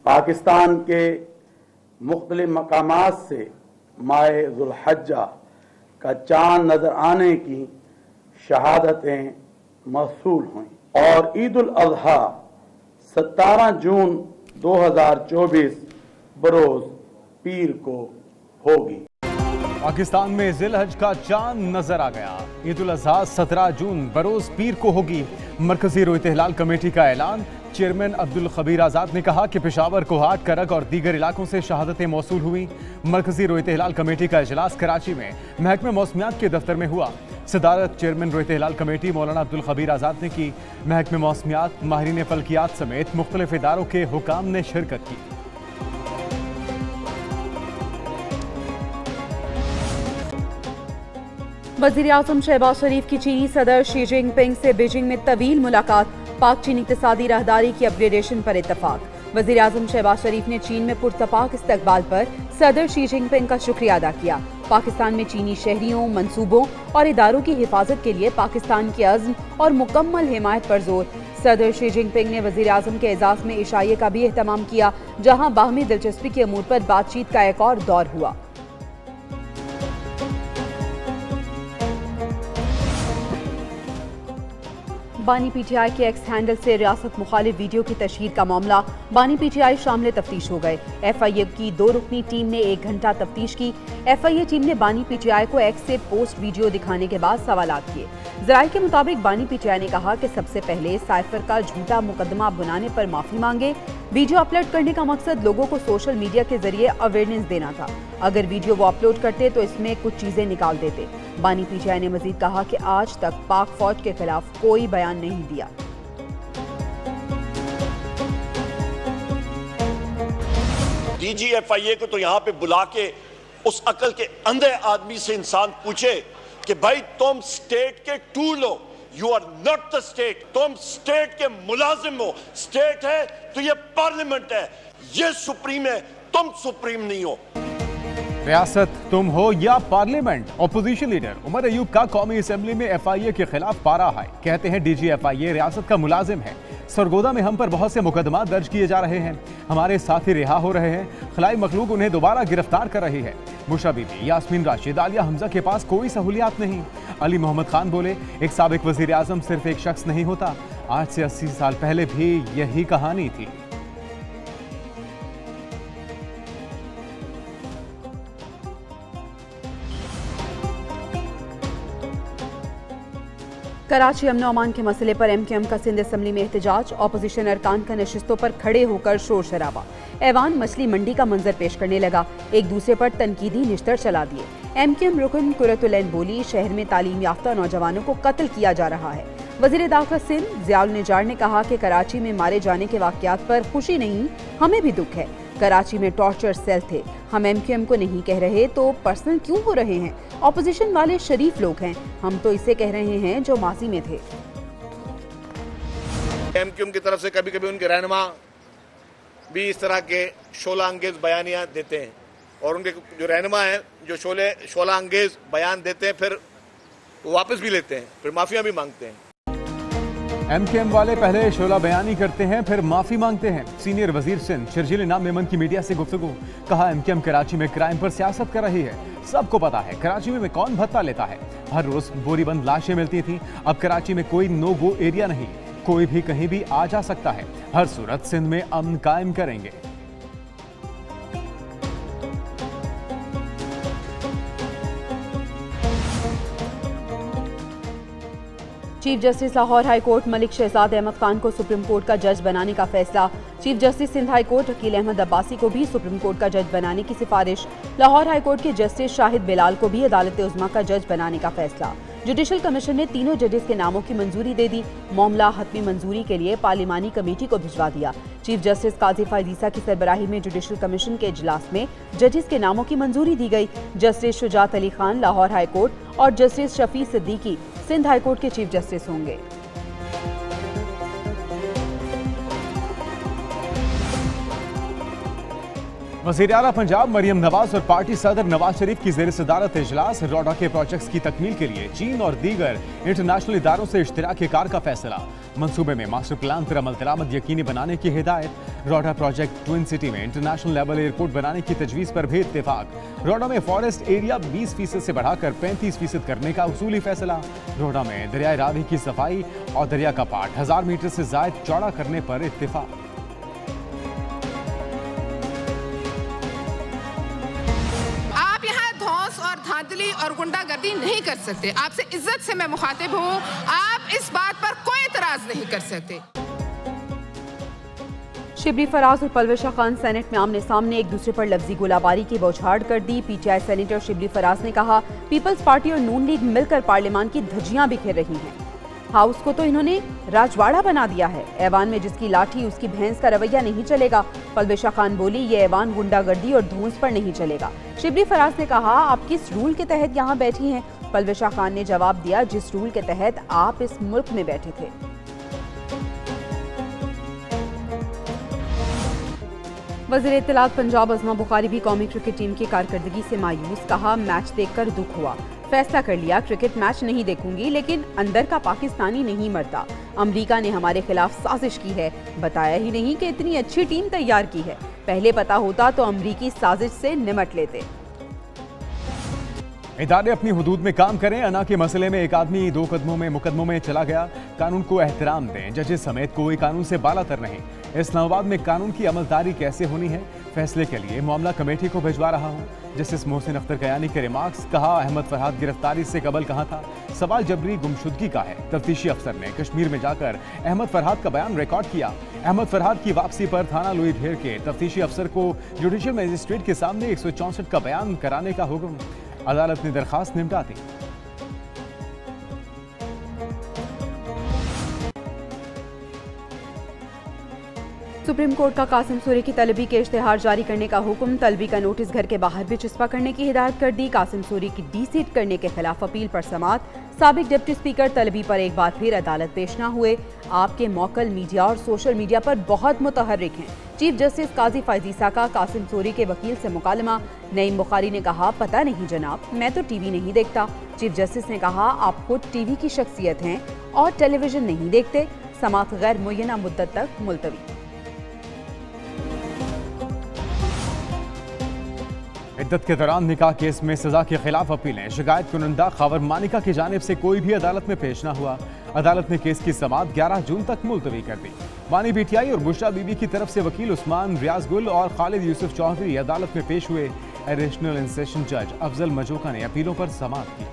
पाकिस्तान के मुख्तलिफ मकामात से माह ज़ुल्हज्जा का चांद नजर आने की शहादतें मौसूल हुई और ईद उल अज़हा 17 जून 2024 बरोज पीर को होगी। पाकिस्तान में ज़िलहज का चांद नजर आ गया। ईद उल अज़हा 17 जून बरोज पीर को होगी। मरकजी रोयत हिलाल कमेटी का ऐलान। चेयरमैन अब्दुल खबीर आज़ाद ने कहा कि पेशावर, कोहाट, करक और दीगर इलाकों से शहादतें मौसूल हुई। मरकजी रोयत हिलाल कमेटी का इजलास कराची में महकमे मौसमियात के दफ्तर में हुआ। सदारत चेयरमैन रोयत हिलाल कमेटी मौलाना अब्दुल खबीर आज़ाद ने की। महकमे मौसमियात, माहिरीन फल्कियात समेत मुख्तलिफ इदारों के हुकाम ने शिरकत की। वज़ीर आज़म शहबाज शरीफ की चीनी सदर शी जिनपिंग से बीजिंग में तवील मुलाकात। पाक चीन इक़्तिसादी राहदारी की अपग्रेडेशन पर इत्तफाक। वज़ीर आज़म शहबाज शरीफ ने चीन में पुरतपाक इस्तकबाल पर सदर शी जिनपिंग का शुक्रिया अदा किया। पाकिस्तान में चीनी शहरियों, मंसूबों और इदारों की हिफाजत के लिए पाकिस्तान की अज़्म और मुकम्मल हिमायत पर जोर। सदर शी जिनपिंग ने वज़ीर आज़म के एजाज़ में इशाइये का भी एहतमाम किया, जहाँ बाहमी दिलचस्पी के अमूर पर बातचीत का एक और दौर हुआ। बानी पीटीआई के एक्स हैंडल से रियासत मुखालिफ वीडियो की तशहीर का मामला। बानी पीटीआई शामिल तफ्तीश हो गए। एफआईए की 2 रुकनी टीम ने 1 घंटा तफ्तीश की। एफआईए टीम ने बानी पीटीआई को एक्स से पोस्ट वीडियो दिखाने के बाद सवालात किए। ज़राए के मुताबिक बानी पीटीआई ने कहा कि सबसे पहले साइफर का झूठा मुकदमा बुनाने पर माफी मांगे। वीडियो अपलोड करने का मकसद लोगों को सोशल मीडिया के जरिए अवेयरनेस देना था। अगर वीडियो वो अपलोड करते तो इसमें कुछ चीजें निकाल देते। बानी पीटीआई ने मजीद कहा कि आज तक पाक फौज के खिलाफ कोई बयान नहीं दिया। डीजीएफआईए को तो यहाँ पे बुला के उस अकल के अंधे आदमी से इंसान पूछे कि भाई तुम स्टेट के टूल हो, you are not the state, तुम स्टेट के मुलाजिम हो। स्टेट है तो ये पार्लियामेंट है, ये सुप्रीम है, तुम सुप्रीम नहीं हो। रियासत तुम हो या parliament. Opposition leader Umar Ayub का कौमी असेंबली में एफआईए के खिलाफ पारा है। कहते हैं डीजीएफआईए रियासत का मुलाजिम है। सरगोदा में हम पर बहुत से मुकदमा दर्ज किए जा रहे हैं। हमारे साथी रिहा हो रहे हैं। खलाई मखलूक उन्हें दोबारा गिरफ्तार कर रही है। बुशरा बीबी, यास्मीन राशिद, आलिया हमजा के पास कोई सहूलियात नहीं। अली मोहम्मद खान बोले, एक साबिक वजीर आजम सिर्फ एक शख्स नहीं होता। आज से 80 साल पहले भी यही कहानी थी। कराची अमन अमान के मसले पर एमक्यूएम का सिंध असम्बली में एहतजाज। अपोजिशन अरकान का नशिस्तों पर खड़े होकर शोर शराबा। ऐवान मछली मंडी का मंजर पेश करने लगा। एक दूसरे पर तनकीदी निश्तर चला दिए। एमक्यूएम रुकन कुरतुलैन बोली, शहर में तालीम याफ्ता नौजवानों को कत्ल किया जा रहा है। वजीर दाखिला सिंध ज़ियाउल निजार ने कहा कि कराची में मारे जाने के वाकयात पर खुशी नहीं, हमें भी दुख है। कराची में टॉर्चर सेल थे। हम एमक्यूएम को नहीं कह रहे तो पर्सनल क्यों हो रहे हैं? ऑपोजिशन वाले शरीफ लोग हैं। हम तो इसे कह रहे हैं जो माजी में थे। एमक्यूएम की तरफ से कभी कभी उनके रहनुमा भी इस तरह के शोला अंगेज बयानियां देते हैं और उनके जो रहनुमा हैं जो शोला अंगेज बयान देते हैं फिर वो वापस भी लेते हैं, फिर माफिया भी मांगते हैं। एमक्यूएम वाले पहले शोला बयानी करते हैं फिर माफी मांगते हैं। सीनियर वजीर सिंध शर्जील इनाम मेमन की मीडिया से गुफ्तगू। कहा, एमक्यूएम कराची में क्राइम पर सियासत कर रही है। सबको पता है कराची में कौन भत्ता लेता है। हर रोज बोरीबंद लाशें मिलती थी। अब कराची में कोई नो गो एरिया नहीं, कोई भी कहीं भी आ जा सकता है। हर सूरत सिंध में अमन कायम करेंगे। Chief justice Lahore high court Malik Shahzad Ahmad Khan को सुप्रीम कोर्ट का जज बनाने का फैसला। Chief justice Sindh high court Wakeel Ahmad Abbasi को भी सुप्रीम कोर्ट का जज बनाने की सिफारिश। लाहौर हाई कोर्ट के जस्टिस शाहिद बिलाल को भी अदालत उज़्मा का जज बनाने का फैसला। जुडिशल कमीशन ने तीनों जजेस के नामों की मंजूरी दे दी। मामला हतमी मंजूरी के लिए पार्लिमानी कमेटी को भिजवा दिया। चीफ जस्टिस काजी फायजीसा की सरबराही में जुडिशल कमीशन के इजलास में जजेस के नामों की मंजूरी दी गई। Justice Shujaat Ali Khan Lahore high court और justice Shafi Siddiqui Sindh high court के चीफ जस्टिस होंगे। वज़ीर आला पंजाब मरियम नवाज और पार्टी सदर नवाज शरीफ की ज़ेर सदारत इजलास। रोडा के प्रोजेक्ट्स की तकमील के लिए चीन और दीगर इंटरनेशनल इदारों से इश्तिराक कार का फैसला। मंसूबे में मास्टर प्लान पर अमल दरामद यकीनी बनाने की हिदायत। रोडा प्रोजेक्ट ट्विन सिटी में इंटरनेशनल लेवल एयरपोर्ट बनाने की तजवीज़ पर भी इत्तेफाक। रोडा में फॉरेस्ट एरिया 20% से बढ़ाकर 35% करने का उसूली फैसला। रोडा में दरियाए रावी की सफाई और दरिया का पाट 1000 मीटर से ज़ायद चौड़ा करने पर इत्तेफाक। धांधली और गुंडागर्दी नहीं कर सकते। आपसे इज्जत से मैं मुखातिब हूँ, आप इस बात पर कोई एतराज नहीं कर सकते। शिबली फराज और परवेश खान सेनेट में आमने सामने एक दूसरे पर लफ्जी गोलाबारी की बौछार कर दी। पीटीआई सेनेटर शिबली फराज ने कहा, पीपल्स पार्टी और नून लीग मिलकर पार्लियामान की धज्जियां बिखेर रही हैं। हाउस को तो इन्होंने राजवाड़ा बना दिया है। ऐवान में जिसकी लाठी उसकी भैंस का रवैया नहीं चलेगा। परवेशा खान बोली, ये ऐवान गुंडागर्दी और धौंस पर नहीं चलेगा। शिबली फराज ने कहा, आप किस रूल के तहत यहाँ बैठी हैं? परवेशा खान ने जवाब दिया, जिस रूल के तहत आप इस मुल्क में बैठे थे। वज़ीर इत्तलात पंजाब अज़मा बुखारी भी कौमी क्रिकेट टीम की कारकर्दगी से मायूस। कहा, मैच देखकर दुख हुआ, फैसला कर लिया क्रिकेट मैच नहीं देखूंगी, लेकिन अंदर का पाकिस्तानी नहीं मरता। अमेरिका ने हमारे खिलाफ साजिश की है, बताया ही नहीं कि इतनी अच्छी टीम तैयार की है। पहले पता होता तो अमेरिकी साजिश से निमट लेते। इदारे अपनी हुदूद में काम करें। अना के मसले में एक आदमी 2 मुकदमों में चला गया। कानून को एहतराम दें। जजेस समेत कोई कानून से बालातर नहीं। इस्लामाबाद में कानून की अमलदारी कैसे होनी है, फैसले के लिए मामला कमेटी को भिजवा रहा हूँ। जस्टिस मोहसिन अख्तर कयानी के रिमार्क्स। कहा, अहमद फरहाद गिरफ्तारी से कबल कहाँ था? सवाल जबरी गुमशुदगी का है। तफ्तीशी अफसर ने कश्मीर में जाकर अहमद फरहाद का बयान रिकॉर्ड किया। अहमद फरहाद की वापसी पर थाना लुई ढेर के तफ्तीशी अफसर को जुडिशियल मजिस्ट्रेट के सामने 164 का बयान कराने का हुक्म। अदालत ने दरखास्त निपटा दी। सुप्रीम कोर्ट का कासिम सूरी की तलबी के इश्तेहार जारी करने का हुक्म। तलबी का नोटिस घर के बाहर भी चिस्पा करने की हिदायत कर दी। कासिम सूरी की डीसीट करने के खिलाफ अपील पर समाअत। साबिक डिप्टी स्पीकर तलबी पर एक बार फिर अदालत पेश न हुए। आपके मौकल मीडिया और सोशल मीडिया पर बहुत मुतहर्रिक हैं। चीफ जस्टिस काजी फायजीसा का कासिम सूरी के वकील से मुकालमा। नईम बुखारी ने कहा, पता नहीं जनाब, मैं तो टीवी नहीं देखता। चीफ जस्टिस ने कहा, आप खुद टीवी की शख्सियत हैं और टेलीविजन नहीं देखते। समाअत गैर मुय्यना मुद्दत तक मुलतवी। इद्दत के दौरान निकाह केस में सजा के खिलाफ अपीलें। शिकायत कुनंदा खावर मानिका की जानिब से कोई भी अदालत में पेश न हुआ। अदालत ने केस की समाअत 11 जून तक मुलतवी कर दी। वानी बीटीआई और बुशरा बीबी की तरफ से वकील उस्मान रियाज गुल और खालिद यूसुफ चौधरी अदालत में पेश हुए। एडिशनल इन सेशन जज अफजल मजोका ने अपीलों पर समाअत की।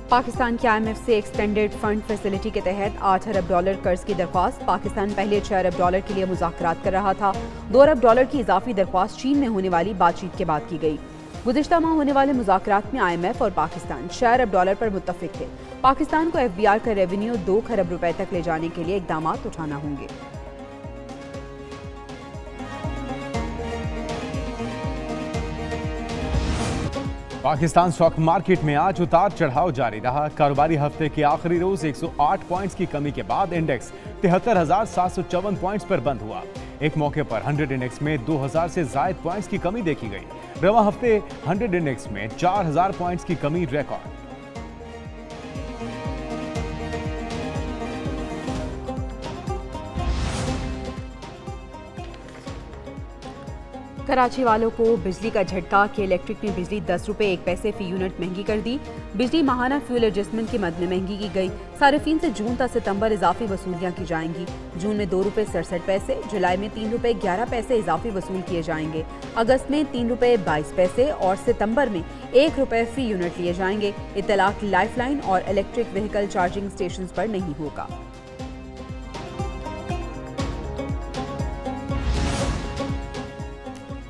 पाकिस्तान की IMF से एक्सटेंडेड फंड फैसिलिटी के तहत $8 अरब कर्ज की दरख्वास्त। पाकिस्तान पहले $6 अरब के लिए मुज़ाकरात कर रहा था। $2 अरब की इजाफी दरख्वास्त चीन में होने वाली बातचीत के बाद की गई। गुज़िश्ता माह होने वाले मुज़ाकरात में IMF और पाकिस्तान $6 अरब पर मुत्तफिक थे। पाकिस्तान को FBR का रेवेन्यू 2 खरब रुपए तक ले जाने के लिए इक़दाम उठाना होंगे। पाकिस्तान स्टॉक मार्केट में आज उतार चढ़ाव जारी रहा। कारोबारी हफ्ते के आखिरी रोज 108 पॉइंट्स की कमी के बाद इंडेक्स 73,754 पॉइंट्स पर बंद हुआ। एक मौके पर 100 इंडेक्स में 2000 से जायद पॉइंट्स की कमी देखी गई। रवा हफ्ते 100 इंडेक्स में 4000 पॉइंट्स की कमी रिकॉर्ड। कराची वालों को बिजली का झटका कि इलेक्ट्रिक ने बिजली 10 रुपए 1 पैसे फी यूनिट महंगी कर दी। बिजली माहाना फ्यूल एडजस्टमेंट के मद में महंगी की गई। सारिफीन से जून तक सितंबर इजाफी वसूलियां की जाएंगी। जून में 2 रुपए 67 पैसे, जुलाई में 3 रुपए 11 पैसे इजाफी वसूल किए जाएंगे। अगस्त में 3 रुपए 22 पैसे और सितंबर में 1 रुपए फी यूनिट लिए जाएंगे। इत्तलाक लाइफलाइन और इलेक्ट्रिक व्हीकल चार्जिंग स्टेशन पर नहीं होगा।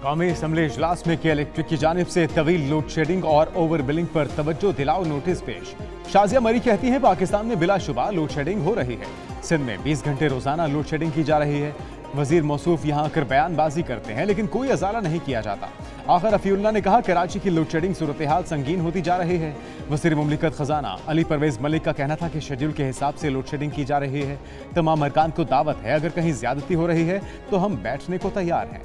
कौमी असम्बली इजलास में के इलेक्ट्रिक की जानिब से तवील लोड शेडिंग और ओवर बिलिंग पर तवज्जो दिलाओ नोटिस पेश। शाजिया मरी कहती हैं, पाकिस्तान में बिलाशुबा लोड शेडिंग हो रही है। सिंध में 20 घंटे रोजाना लोड शेडिंग की जा रही है। वजीर मौसूफ यहाँ आकर बयानबाजी करते हैं लेकिन कोई अजाला नहीं किया जाता। आखिर रफीउल्लाह ने कहा कराची की लोड शेडिंग सूरत हाल संगीन होती जा रही है। वज़ीर मुमलिकत खजाना अली परवेज मलिक का कहना था कि शेड्यूल के हिसाब से लोड शेडिंग की जा रही है। तमाम अरकान को दावत है, अगर कहीं ज्यादती हो रही है तो हम बैठने को तैयार हैं।